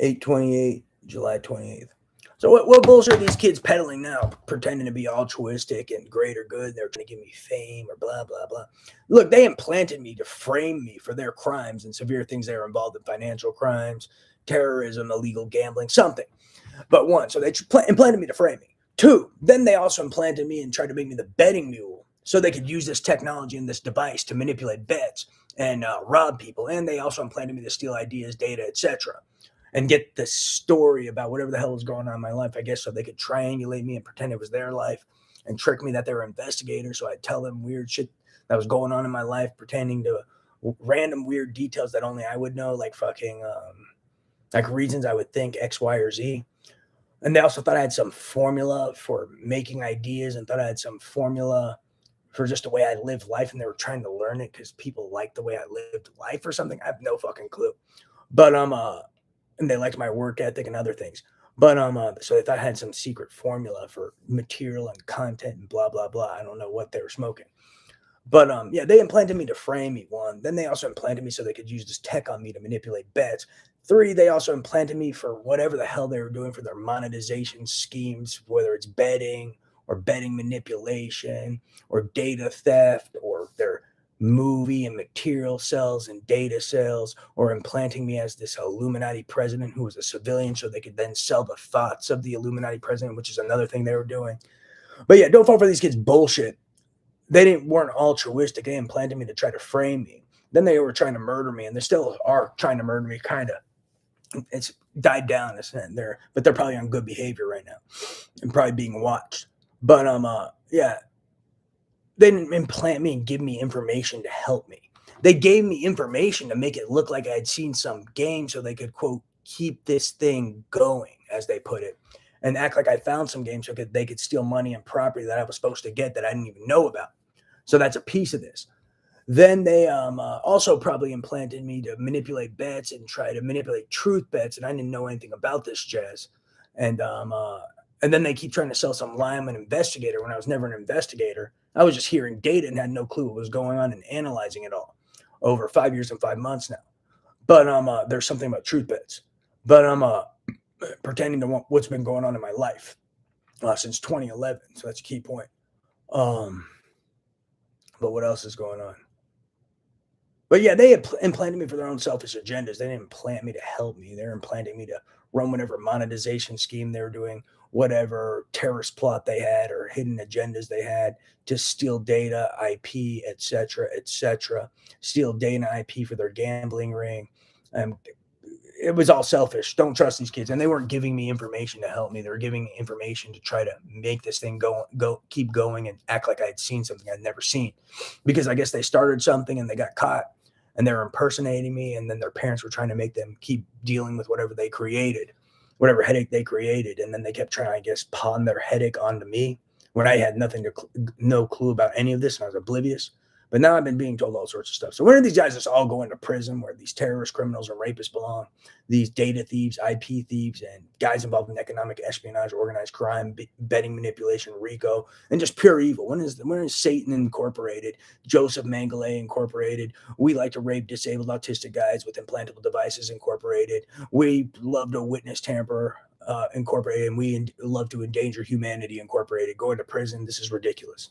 8/28, July 28th. So what bullshit are these kids peddling now, pretending to be altruistic and greater good? They're trying to give me fame or blah, blah, blah. Look, they implanted me to frame me for their crimes and severe things they were involved in: financial crimes, terrorism, illegal gambling, something. But one, so they implanted me to frame me. Two, then they also implanted me and tried to make me the betting mule so they could use this technology and this device to manipulate bets and rob people. And they also implanted me to steal ideas, data, etc., and get the story about whatever the hell was going on in my life, I guess, so they could triangulate me and pretend it was their life and trick me that they were investigators. So I'd tell them weird shit that was going on in my life, pretending to random weird details that only I would know, like fucking, like reasons I would think X, Y, or Z. And they also thought I had some formula for making ideas and thought I had some formula for just the way I lived life. And they were trying to learn it because people liked the way I lived life or something. I have no fucking clue. But and they liked my work ethic and other things. But so they thought I had some secret formula for material and content and blah blah blah. I don't know what they were smoking. But yeah, they implanted me to frame me. One, then they also implanted me so they could use this tech on me to manipulate bets. Three, they also implanted me for whatever the hell they were doing for their monetization schemes, whether it's betting or betting manipulation or data theft or their movie and material sales and data sales, or implanting me as this Illuminati president who was a civilian so they could then sell the thoughts of the Illuminati president, which is another thing they were doing. But yeah, don't fall for these kids' bullshit. They weren't altruistic. They implanted me to try to frame me. Then they were trying to murder me, and they still are trying to murder me, kind of. It's died down, but they're probably on good behavior right now and probably being watched. But yeah, they didn't implant me and give me information to help me. They gave me information to make it look like I had seen some game so they could, quote, keep this thing going, as they put it, and act like I found some game so they could steal money and property that I was supposed to get that I didn't even know about. So that's a piece of this. Then they also probably implanted me to manipulate bets and try to manipulate truth bets, and I didn't know anything about this jazz. And and then they keep trying to sell some lie I'm an investigator when I was never an investigator. I was just hearing data and had no clue what was going on and analyzing it all over 5 years and 5 months now. But there's something about truth bets. But I'm pretending to want what's been going on in my life since 2011. So that's a key point. Um, but what else is going on? But yeah, they implanted me for their own selfish agendas. They didn't implant me to help me. They're implanting me to run whatever monetization scheme they were doing, whatever terrorist plot they had or hidden agendas they had to steal data, IP, etc., etc., steal data and IP for their gambling ring. Um, it was all selfish. Don't trust these kids. And they weren't giving me information to help me. They were giving me information to try to make this thing keep going and act like I had seen something I'd never seen. Because I guess they started something and they got caught and they were impersonating me. And then their parents were trying to make them keep dealing with whatever they created, whatever headache they created. And then they kept trying, I guess, pawn their headache onto me when I had no clue about any of this and I was oblivious. But now I've been being told all sorts of stuff. So when are these guys just all going to prison where these terrorist criminals and rapists belong? These data thieves, IP thieves, and guys involved in economic espionage, organized crime, betting manipulation, RICO, and just pure evil. When is Satan Incorporated, Joseph Mengele Incorporated? We like to rape disabled autistic guys with implantable devices Incorporated. We love to witness tamper Incorporated, and we love to endanger humanity Incorporated. Going to prison. This is ridiculous.